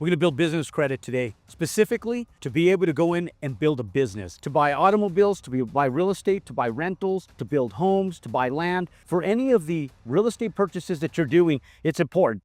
We're going to build business credit today, specifically to be able to go in and build a business, to buy automobiles, buy real estate, to buy rentals, to build homes, to buy land. For any of the real estate purchases that you're doing, it's important.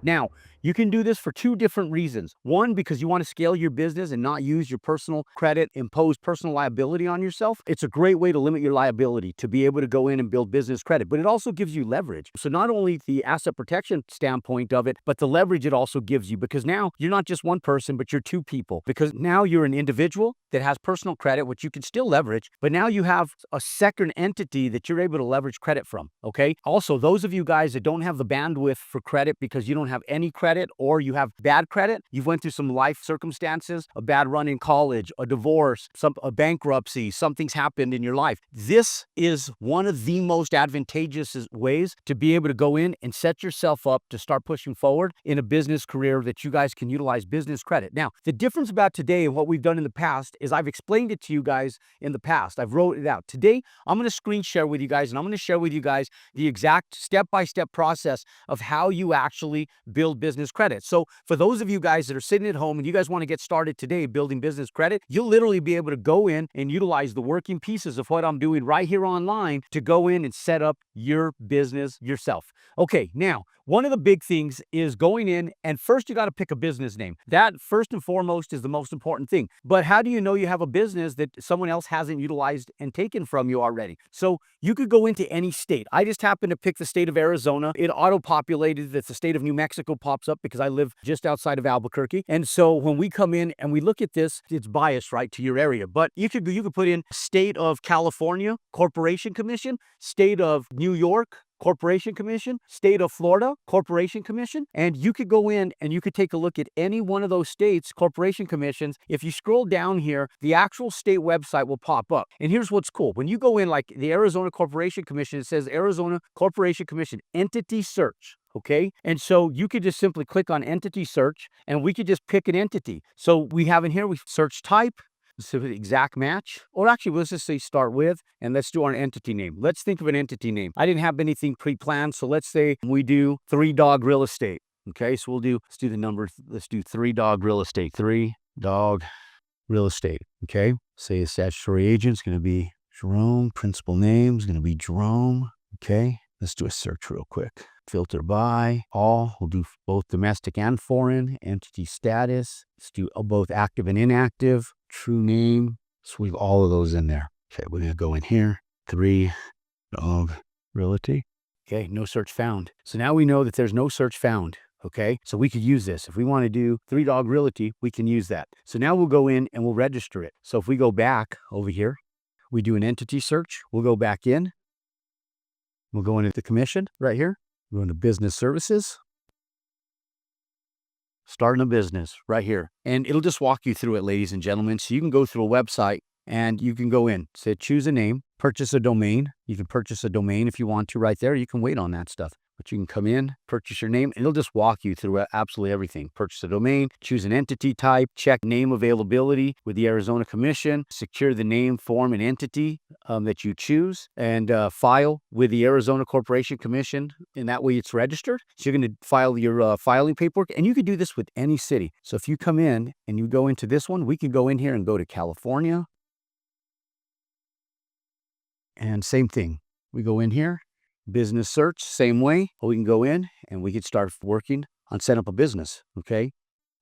Now, you can do this for two different reasons. One, because you want to scale your business and not use your personal credit, impose personal liability on yourself. It's a great way to limit your liability to be able to go in and build business credit, but it also gives you leverage. So not only the asset protection standpoint of it, but the leverage it also gives you, because now you're not just one person, but you're two people, because now you're an individual that has personal credit, which you can still leverage, but now you have a second entity that you're able to leverage credit from, okay? Also, those of you guys that don't have the bandwidth for credit because you don't have any credit or you have bad credit, you've went through some life circumstances, a bad run in college, a divorce, a bankruptcy, something's happened in your life. This is one of the most advantageous ways to be able to go in and set yourself up to start pushing forward in a business career that you guys can utilize business credit. Now, the difference about today and what we've done in the past is I've explained it to you guys in the past. I've wrote it out. Today, I'm going to screen share with you guys, and I'm going to share with you guys the exact step-by-step process of how you actually build business credit. So for those of you guys that are sitting at home and you guys want to get started today building business credit, you'll literally be able to go in and utilize the working pieces of what I'm doing right here online to go in and set up your business yourself. Okay, now, one of the big things is going in and first you got to pick a business name. That first and foremost is the most important thing. But how do you know you have a business that someone else hasn't utilized and taken from you already? So you could go into any state. I just happened to pick the state of Arizona. It auto-populated that the state of New Mexico pops up because I live just outside of Albuquerque. And so when we come in and we look at this, it's biased right to your area. But you could put in state of California Corporation Commission, state of New York Corporation Commission, state of Florida Corporation Commission, and you could go in and you could take a look at any one of those states' corporation commissions. If you scroll down here, the actual state website will pop up. And here's what's cool. When you go in, like the Arizona Corporation Commission, it says Arizona Corporation Commission Entity Search. Okay, and so you could just simply click on entity search and we could just pick an entity. So we have in here, we search type, specific exact match, or actually let's just say start with, and let's do our entity name. Let's think of an entity name. I didn't have anything pre-planned, so let's say we do 3 Dog Real Estate. Okay, so let's do the number, let's do 3 Dog Real Estate, 3 Dog Real Estate. Okay, say a statutory agent is going to be Jerome, principal name is going to be Jerome. Okay, let's do a search real quick. Filter by all. We'll do both domestic and foreign. Entity status. Let's do both active and inactive. True name. So we've all of those in there. Okay, we're going to go in here. 3 Dog Realty. Okay, no search found. So now we know that there's no search found. Okay, so we could use this. If we want to do 3 Dog Realty, we can use that. So now we'll go in and we'll register it. So if we go back over here, we do an entity search. We'll go back in. We'll go into the commission right here. We'll go into business services. Starting a business right here. And it'll just walk you through it, ladies and gentlemen. So you can go through a website and you can go in, say, choose a name, purchase a domain. You can purchase a domain if you want to right there. You can wait on that stuff. But you can come in, purchase your name, and it'll just walk you through absolutely everything. Purchase a domain, choose an entity type, check name availability with the Arizona Commission, secure the name, form, and entity that you choose, and file with the Arizona Corporation Commission, and that way it's registered. So you're going to file your filing paperwork, and you could do this with any city. So if you come in and you go into this one, we could go in here and go to California. And same thing. We go in here. Business search, same way. We can go in and we can start working on setting up a business, okay?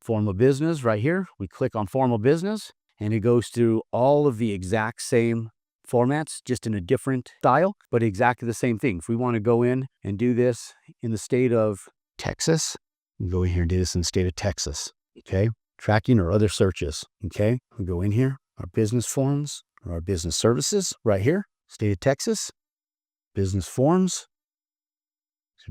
Form a business right here. We click on form a business and it goes through all of the exact same formats, just in a different style, but exactly the same thing. If we want to go in and do this in the state of Texas, we go in here and do this in the state of Texas, okay? Tracking or other searches, okay? We go in here, our business forms or our business services right here, state of Texas. Business forms,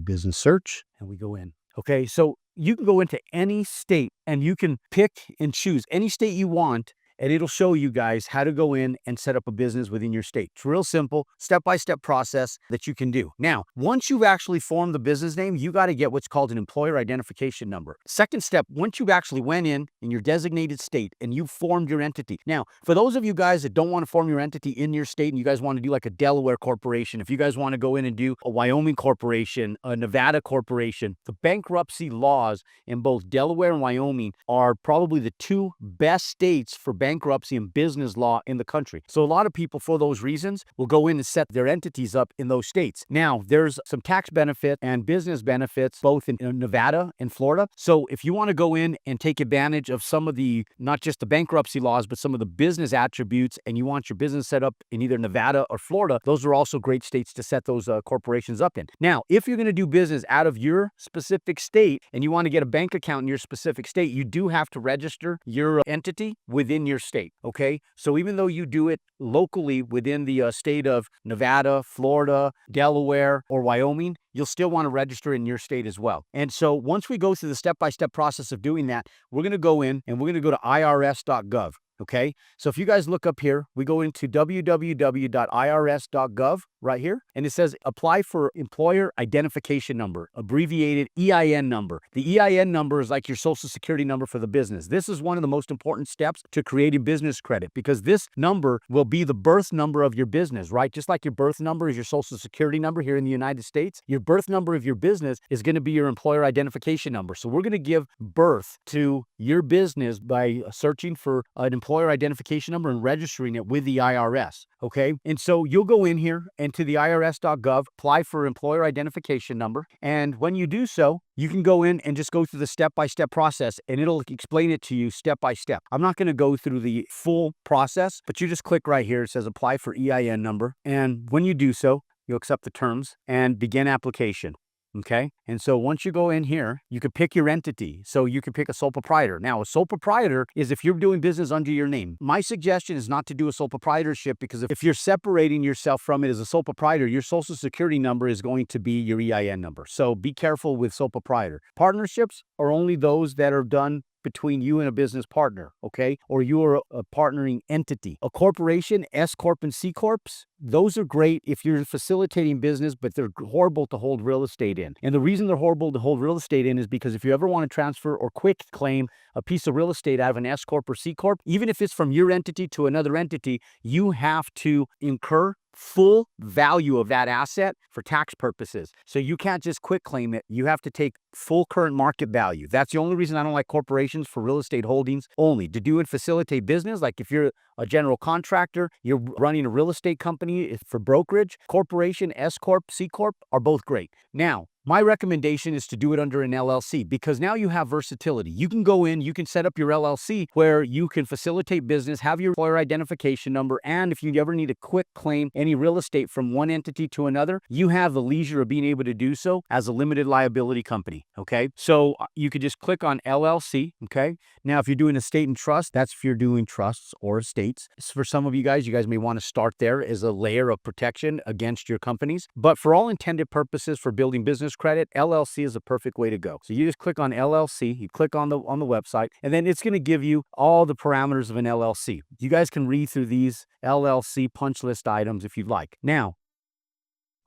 business search, and we go in. Okay, so you can go into any state and you can pick and choose any state you want and it'll show you guys how to go in and set up a business within your state. It's real simple, step-by-step process that you can do. Now, once you've actually formed the business name, you got to get what's called an employer identification number. Second step, once you've actually went in your designated state and you've formed your entity. Now, for those of you guys that don't want to form your entity in your state and you guys want to do like a Delaware corporation, if you guys want to go in and do a Wyoming corporation, a Nevada corporation, the bankruptcy laws in both Delaware and Wyoming are probably the two best states for bankruptcy and business law in the country. So a lot of people, for those reasons, will go in and set their entities up in those states. Now, there's some tax benefit and business benefits both in Nevada and Florida. So if you want to go in and take advantage of some of the, not just the bankruptcy laws, but some of the business attributes, and you want your business set up in either Nevada or Florida, those are also great states to set those corporations up in. Now, if you're going to do business out of your specific state and you want to get a bank account in your specific state, you do have to register your entity within your state, okay? So even though you do it locally within the state of Nevada, Florida, Delaware, or Wyoming, you'll still want to register in your state as well. And so once we go through the step-by-step process of doing that, we're going to go in and we're going to go to irs.gov. Okay, so if you guys look up here, we go into www.irs.gov right here, and it says apply for employer identification number, abbreviated EIN number. The EIN number is like your social security number for the business. This is one of the most important steps to creating business credit because this number will be the birth number of your business, right? Just like your birth number is your social security number here in the United States, your birth number of your business is going to be your employer identification number. So we're going to give birth to your business by searching for an employer identification number and registering it with the IRS, okay? And so you'll go in here and to the irs.gov, apply for employer identification number. And when you do so, you can go in and just go through the step-by-step process and it'll explain it to you step by step. I'm not going to go through the full process, but you just click right here. It says apply for EIN number. And when you do so, you'll accept the terms and begin application. Okay. And so once you go in here, you can pick your entity. So you can pick a sole proprietor. Now, a sole proprietor is if you're doing business under your name. My suggestion is not to do a sole proprietorship because if you're separating yourself from it as a sole proprietor, your social security number is going to be your EIN number. So be careful with sole proprietor. Partnerships are only those that are done between you and a business partner, okay? Or you are a partnering entity. A corporation, S Corp and C Corps, those are great if you're facilitating business, but they're horrible to hold real estate in. And the reason they're horrible to hold real estate in is because if you ever want to transfer or quick claim a piece of real estate out of an S Corp or C Corp, even if it's from your entity to another entity, you have to incur full value of that asset for tax purposes. So you can't just quick claim it. You have to take full current market value. That's the only reason I don't like corporations for real estate holdings only. To do and facilitate business, like if you're a general contractor, you're running a real estate company for brokerage, corporation, S Corp, C Corp are both great. Now, my recommendation is to do it under an LLC because now you have versatility. You can go in, you can set up your LLC where you can facilitate business, have your employer identification number, and if you ever need to quick claim any real estate from one entity to another, you have the leisure of being able to do so as a limited liability company, okay? So you could just click on LLC, okay? Now, if you're doing estate and trust, that's if you're doing trusts or estates. For some of you guys may want to start there as a layer of protection against your companies. But for all intended purposes for building business credit, LLC is a perfect way to go. So you just click on LLC, you click on the website, and then it's going to give you all the parameters of an LLC. You guys can read through these LLC punch list items if you'd like. Now,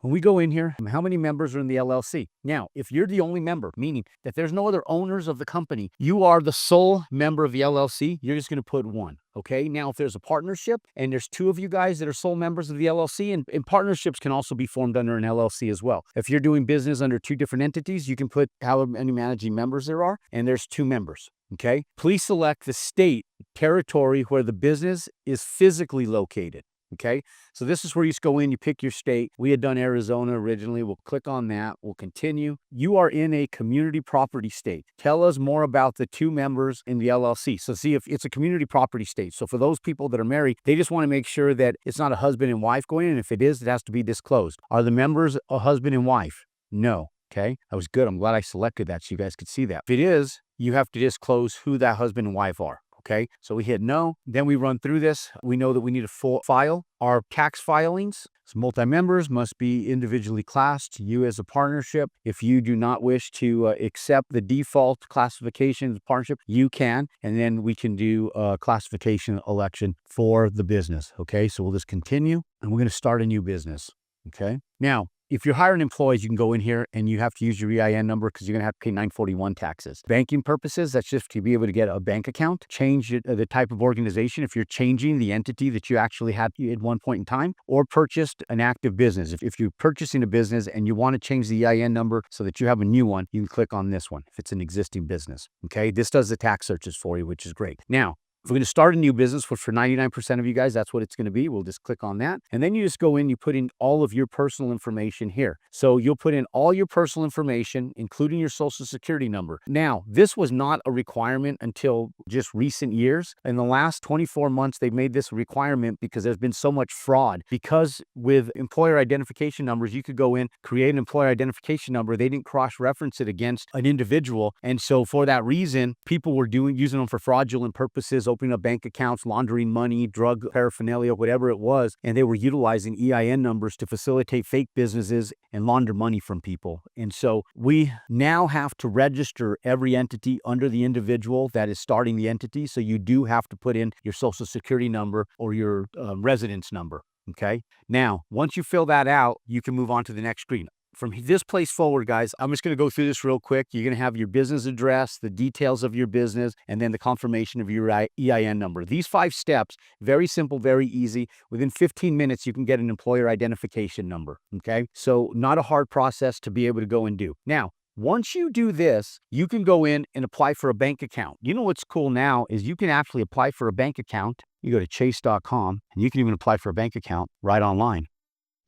when we go in here, how many members are in the LLC? Now, if you're the only member, meaning that there's no other owners of the company, you are the sole member of the LLC, you're just going to put one. Okay, now if there's a partnership and there's two of you guys that are sole members of the LLC, and partnerships can also be formed under an LLC as well. If you're doing business under two different entities, you can put however many managing members there are, and there's two members. Okay, please select the state, territory where the business is physically located. Okay, so this is where you just go in, you pick your state. We had done Arizona originally. We'll click on that. We'll continue. You are in a community property state. Tell us more about the two members in the LLC. So see if it's a community property state. So for those people that are married, they just want to make sure that it's not a husband and wife going in. If it is, it has to be disclosed. Are the members a husband and wife? No. Okay, that was good. I'm glad I selected that so you guys could see that. If it is, you have to disclose who that husband and wife are. Okay, so we hit no. Then we run through this. We know that we need to file our tax filings. So multi-members must be individually classed. You as a partnership, if you do not wish to accept the default classification of partnership, you can, and then we can do a classification election for the business. Okay, so we'll just continue, and we're going to start a new business. Okay, now, if you're hiring employees, you can go in here and you have to use your EIN number because you're going to have to pay 941 taxes. Banking purposes, that's just to be able to get a bank account, change the type of organization if you're changing the entity that you actually had at one point in time, or purchased an active business. If you're purchasing a business and you want to change the EIN number so that you have a new one, you can click on this one if it's an existing business. Okay, this does the tax searches for you, which is great. Now, if we're going to start a new business, which for 99% of you guys, that's what it's going to be. We'll just click on that. And then you just go in, you put in all of your personal information here. So you'll put in all your personal information, including your social security number. Now, this was not a requirement until just recent years. In the last 24 months, they've made this a requirement because there's been so much fraud. Because with employer identification numbers, you could go in, create an employer identification number. They didn't cross-reference it against an individual. And so for that reason, people were using them for fraudulent purposes, opening up bank accounts, laundering money, drug paraphernalia, whatever it was, and they were utilizing EIN numbers to facilitate fake businesses and launder money from people. And so we now have to register every entity under the individual that is starting the entity. So you do have to put in your social security number or your residence number. Okay. Now, once you fill that out, you can move on to the next screen. From this place forward, guys, I'm just going to go through this real quick. You're going to have your business address, the details of your business, and then the confirmation of your EIN number. These 5 steps, very simple, very easy. Within 15 minutes, you can get an employer identification number, okay? So not a hard process to be able to go and do. Now, once you do this, you can go in and apply for a bank account. You know what's cool now is you can actually apply for a bank account. You go to chase.com, and you can even apply for a bank account right online,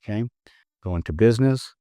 okay? Go into business.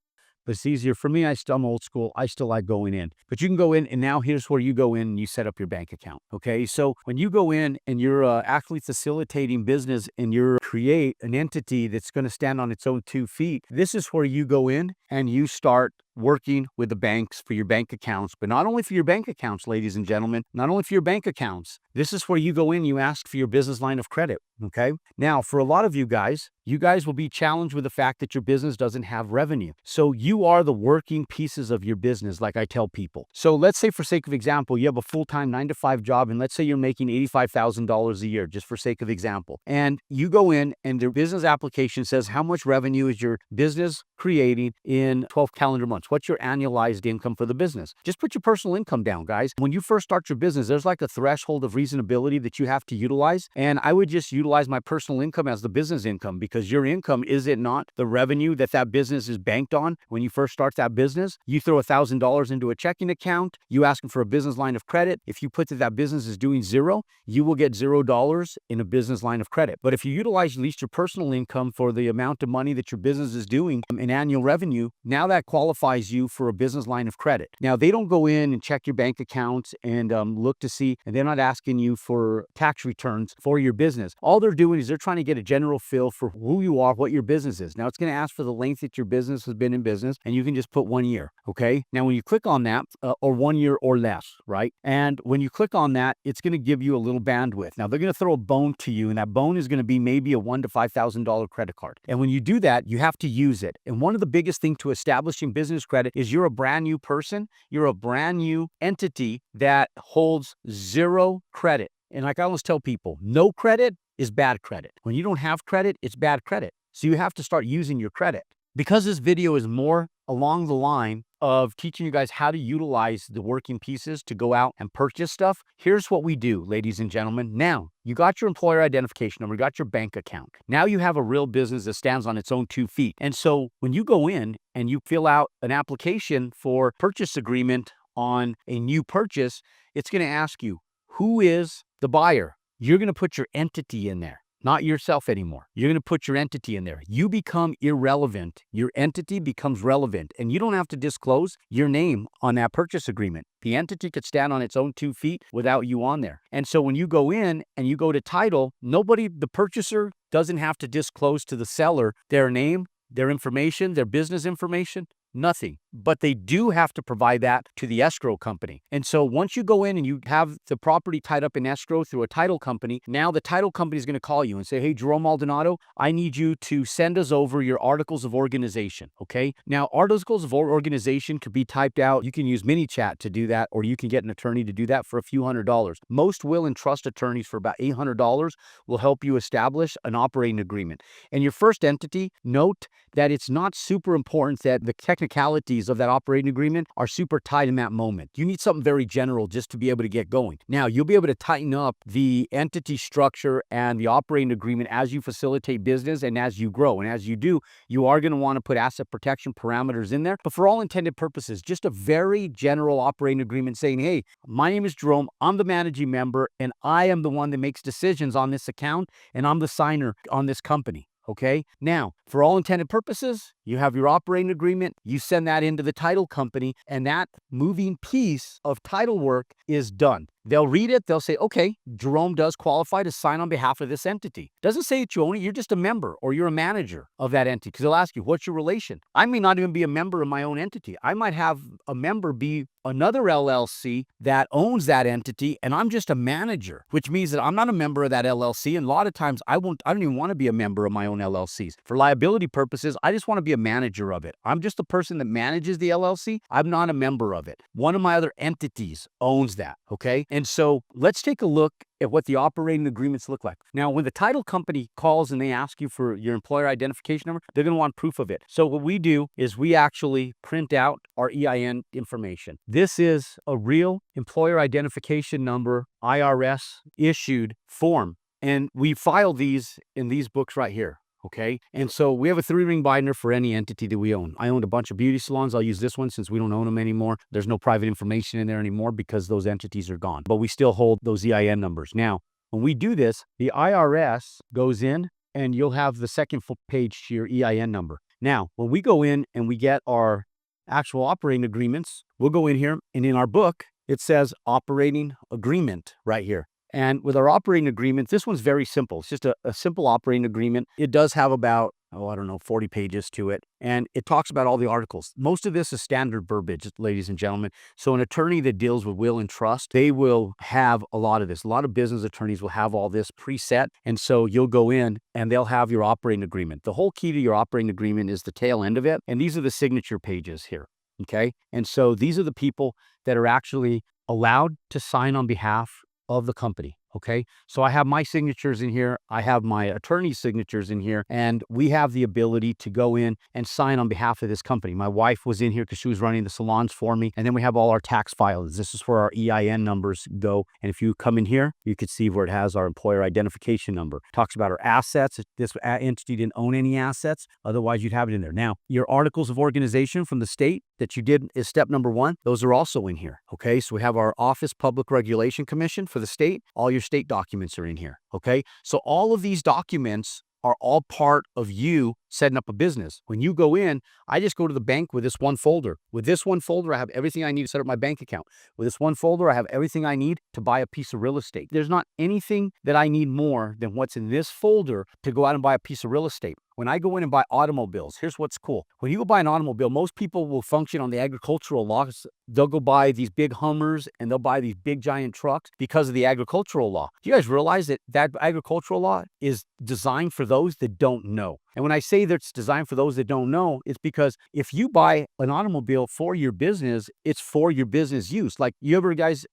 But it's easier for me. I'm old school. I still like going in. But you can go in, and now here's where you go in and you set up your bank account. Okay, so when you go in and you're actually facilitating business and you create an entity that's going to stand on its own 2 feet, this is where you go in and you start working with the banks for your bank accounts. But not only for your bank accounts, ladies and gentlemen, not only for your bank accounts, this is where you go in, you ask for your business line of credit, okay? Now, for a lot of you guys will be challenged with the fact that your business doesn't have revenue. So you are the working pieces of your business, like I tell people. So let's say, for sake of example, you have a full-time 9-to-5 job, and let's say you're making $85,000 a year, just for sake of example. And you go in and the business application says, how much revenue is your business creating in 12 calendar months? What's your annualized income for the business? Just put your personal income down, guys. When you first start your business, there's like a threshold of reasonability that you have to utilize. And I would just utilize my personal income as the business income, because your income, is it not the revenue that business is banked on when you first start that business? You throw $1,000 into a checking account, you ask them for a business line of credit. If you put that business is doing zero, you will get $0 in a business line of credit. But if you utilize at least your personal income for the amount of money that your business is doing in annual revenue, now that qualifies you for a business line of credit. Now, they don't go in and check your bank accounts and look to see, and they're not asking you for tax returns for your business. All they're doing is they're trying to get a general feel for who you are, what your business is. Now, it's going to ask for the length that your business has been in business, and you can just put 1 year, okay? Now, when you click on that, or 1 year or less, right? And when you click on that, it's going to give you a little bandwidth. Now, they're going to throw a bone to you, and that bone is going to be maybe a $1,000 to $5,000 credit card. And when you do that, you have to use it. And one of the biggest things to establishing business credit is you're a brand new person. You're a brand new entity that holds 0 credit. And like I always tell people, no credit is bad credit. When you don't have credit, it's bad credit. So you have to start using your credit. Because this video is more along the line of teaching you guys how to utilize the working pieces to go out and purchase stuff, here's what we do, ladies and gentlemen. Now, you got your employer identification number, you got your bank account. Now you have a real business that stands on its own 2 feet. And so when you go in and you fill out an application for purchase agreement on a new purchase, it's going to ask you, who is the buyer? You're going to put your entity in there. Not yourself anymore. You're going to put your entity in there. You become irrelevant. Your entity becomes relevant, and you don't have to disclose your name on that purchase agreement. The entity could stand on its own 2 feet without you on there. And so when you go in and you go to title, the purchaser doesn't have to disclose to the seller their name, their information, their business information. Nothing. But they do have to provide that to the escrow company. And so once you go in and you have the property tied up in escrow through a title company, now the title company is going to call you and say, hey, Jerome Maldonado, I need you to send us over your articles of organization. Okay. Now, articles of organization could be typed out. You can use MiniChat to do that, or you can get an attorney to do that for a few $100s. Most will and trust attorneys for about $800 will help you establish an operating agreement. And your first entity, note that it's not super important that the technicalities of that operating agreement are super tight in that moment. You need something very general just to be able to get going. Now, you'll be able to tighten up the entity structure and the operating agreement as you facilitate business and as you grow. And as you do, you are going to want to put asset protection parameters in there. But for all intended purposes, just a very general operating agreement saying, hey, my name is Jerome, I'm the managing member, and I am the one that makes decisions on this account, and I'm the signer on this company. Okay. Now, for all intended purposes, you have your operating agreement, you send that into the title company, and that moving piece of title work is done. They'll read it. They'll say, okay, Jerome does qualify to sign on behalf of this entity. Doesn't say that you own it. You're just a member or you're a manager of that entity, because they'll ask you, what's your relation? I may not even be a member of my own entity. I might have a member be another LLC that owns that entity, and I'm just a manager, which means that I'm not a member of that LLC. And a lot of times I don't even want to be a member of my own LLCs. For liability purposes, I just want to be a manager of it. I'm just the person that manages the LLC. I'm not a member of it. One of my other entities owns that. Okay. And so let's take a look at what the operating agreements look like. Now, when the title company calls and they ask you for your employer identification number, they're going to want proof of it. So what we do is we actually print out our EIN information. This is a real employer identification number, IRS issued form. And we file these in these books right here. Okay. And so we have a 3-ring binder for any entity that we own. I owned a bunch of beauty salons. I'll use this one since we don't own them anymore. There's no private information in there anymore because those entities are gone, but we still hold those EIN numbers. Now, when we do this, the IRS goes in and you'll have the second full page to your EIN number. Now, when we go in and we get our actual operating agreements, we'll go in here and in our book, it says operating agreement right here. And with our operating agreement, this one's very simple. It's just a simple operating agreement. It does have about, 40 pages to it. And it talks about all the articles. Most of this is standard verbiage, ladies and gentlemen. So an attorney that deals with will and trust, they will have a lot of this. A lot of business attorneys will have all this preset. And so you'll go in and they'll have your operating agreement. The whole key to your operating agreement is the tail end of it. And these are the signature pages here. Okay. And so these are the people that are actually allowed to sign on behalf of the company. Okay. So I have my signatures in here. I have my attorney's signatures in here, and we have the ability to go in and sign on behalf of this company. My wife was in here because she was running the salons for me. And then we have all our tax filings. This is where our EIN numbers go. And if you come in here, you can see where it has our employer identification number. It talks about our assets. This entity didn't own any assets. Otherwise, you'd have it in there. Now, your articles of organization from the state that you did is step number 1. Those are also in here. Okay. So we have our Office Public Regulation Commission for the state. All your state documents are in here. Okay. So all of these documents are all part of you setting up a business. When you go in, I just go to the bank with this one folder. With this one folder, I have everything I need to set up my bank account. With this one folder, I have everything I need to buy a piece of real estate. There's not anything that I need more than what's in this folder to go out and buy a piece of real estate. When I go in and buy automobiles, here's what's cool. When you go buy an automobile, most people will function on the agricultural laws. They'll go buy these big Hummers and they'll buy these big giant trucks because of the agricultural law. Do you guys realize that that agricultural law is designed for those that don't know? And when I say that it's designed for those that don't know, it's because if you buy an automobile for your business, it's for your business use. Like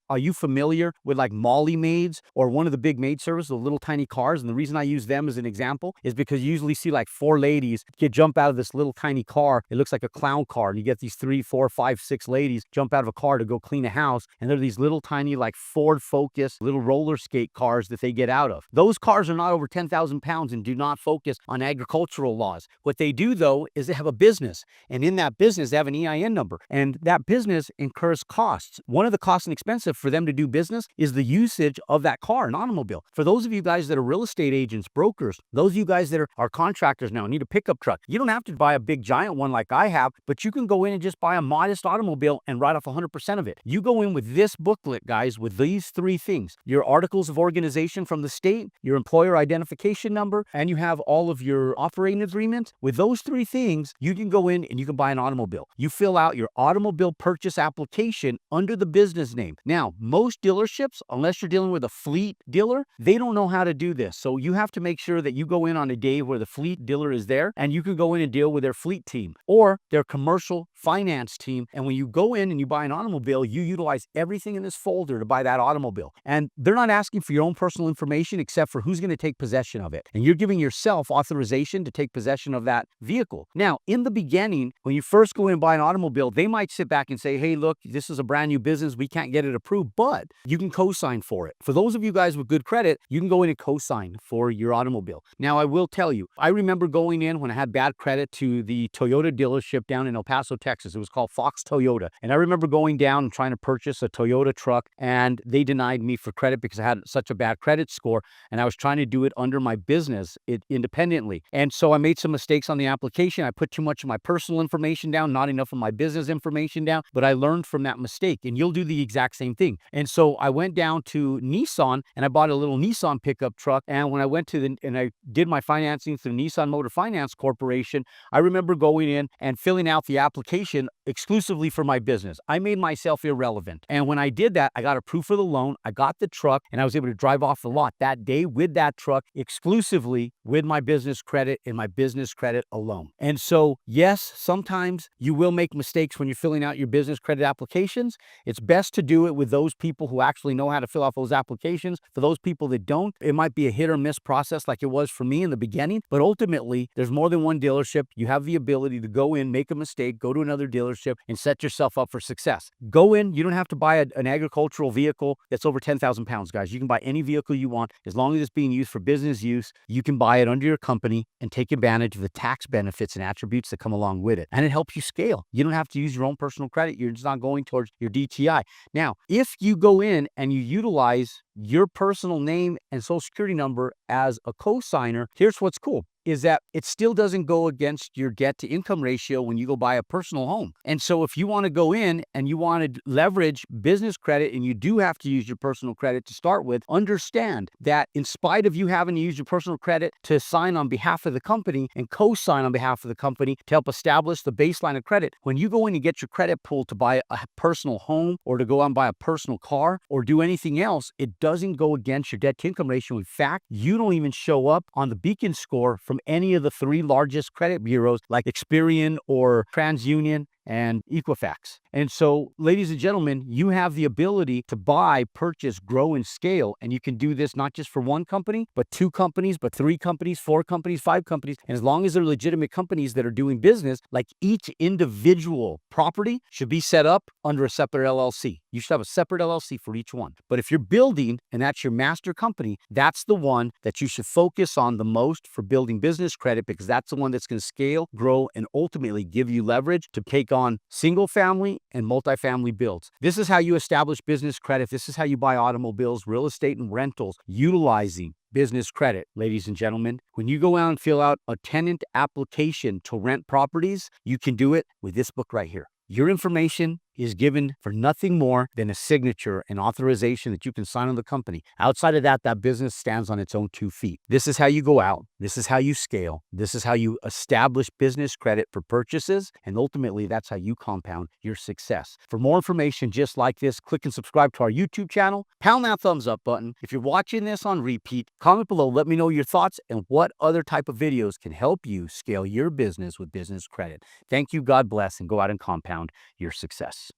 are you familiar with like Molly Maids or one of the big maid services, the little tiny cars? And the reason I use them as an example is because you usually see like 4 ladies jump out of this little tiny car. It looks like a clown car. And you get these 3, 4, 5, 6 ladies jump out of a car to go clean a house. And they're these little tiny like Ford Focus, little roller skate cars that they get out of. Those cars are not over 10,000 pounds and do not focus on agricultural laws. What they do though is they have a business, and in that business they have an EIN number, and that business incurs costs. One of the costs and expensive for them to do business is the usage of that car, an automobile. For those of you guys that are real estate agents, brokers, those of you guys that are contractors now, need a pickup truck, you don't have to buy a big giant one like I have, but you can go in and just buy a modest automobile and write off 100% of it. You go in with this booklet, guys, with these 3 things: your articles of organization from the state, your employer identification number, and you have all of your operating operating agreement. With those three things, you can go in and you can buy an automobile. You fill out your automobile purchase application under the business name. Now, most dealerships, unless you're dealing with a fleet dealer, they don't know how to do this. So you have to make sure that you go in on a day where the fleet dealer is there, and you can go in and deal with their fleet team or their commercial finance team. And when you go in and you buy an automobile, you utilize everything in this folder to buy that automobile. And they're not asking for your own personal information except for who's going to take possession of it. And you're giving yourself authorization to take possession of that vehicle. Now, in the beginning, when you first go in and buy an automobile, they might sit back and say, hey, look, this is a brand new business. We can't get it approved, but you can co-sign for it. For those of you guys with good credit, you can go in and co-sign for your automobile. Now, I will tell you, I remember going in when I had bad credit to the Toyota dealership down in El Paso, Texas. It was called Fox Toyota. And I remember going down and trying to purchase a Toyota truck, and they denied me for credit because I had such a bad credit score, and I was trying to do it under my business independently. And so I made some mistakes on the application. I put too much of my personal information down, not enough of my business information down, but I learned from that mistake, and you'll do the exact same thing. And so I went down to Nissan and I bought a little Nissan pickup truck. And when I went to and I did my financing through Nissan Motor Finance Corporation, I remember going in and filling out the application exclusively for my business. I made myself irrelevant. And when I did that, I got approved for the loan. I got the truck and I was able to drive off the lot that day with that truck exclusively with my business credit and my business credit alone. And so, yes, sometimes you will make mistakes when you're filling out your business credit applications. It's best to do it with those people who actually know how to fill out those applications. For those people that don't, it might be a hit or miss process like it was for me in the beginning. But ultimately, there's more than one dealership. You have the ability to go in, make a mistake, go to another dealership, and set yourself up for success. Go in. You don't have to buy an agricultural vehicle that's over 10,000 pounds, guys. You can buy any vehicle you want. As long as it's being used for business use, you can buy it under your company and take advantage of the tax benefits and attributes that come along with it. And it helps you scale. You don't have to use your own personal credit. You're just not going towards your DTI. Now, if you go in and you utilize your personal name and social security number as a co-signer, here's what's cool. Is that it still doesn't go against your debt to income ratio when you go buy a personal home. And so if you want to go in and you want to leverage business credit and you do have to use your personal credit to start with, understand that in spite of you having to use your personal credit to sign on behalf of the company and co-sign on behalf of the company to help establish the baseline of credit, when you go in and get your credit pulled to buy a personal home or to go out and buy a personal car or do anything else, it doesn't go against your debt to income ratio. In fact, you don't even show up on the Beacon score from any of the three largest credit bureaus like Experian or TransUnion and Equifax. And so, ladies and gentlemen, you have the ability to buy, purchase, grow, and scale. And you can do this not just for one company, but two companies, but three companies, four companies, five companies. And as long as they're legitimate companies that are doing business, like each individual property should be set up under a separate LLC. You should have a separate LLC for each one. But if you're building and that's your master company, that's the one that you should focus on the most for building business credit, because that's the one that's going to scale, grow, and ultimately give you leverage to take on single family and multifamily builds. This is how you establish business credit. This is how you buy automobiles, real estate, and rentals utilizing business credit, ladies and gentlemen. When you go out and fill out a tenant application to rent properties, you can do it with this book right here. Your information is given for nothing more than a signature and authorization that you can sign on the company. Outside of that, that business stands on its own 2 feet. This is how you go out. This is how you scale. This is how you establish business credit for purchases. And ultimately, that's how you compound your success. For more information just like this, click and subscribe to our YouTube channel. Pound that thumbs up button. If you're watching this on repeat, comment below. Let me know your thoughts and what other type of videos can help you scale your business with business credit. Thank you. God bless, and go out and compound your success.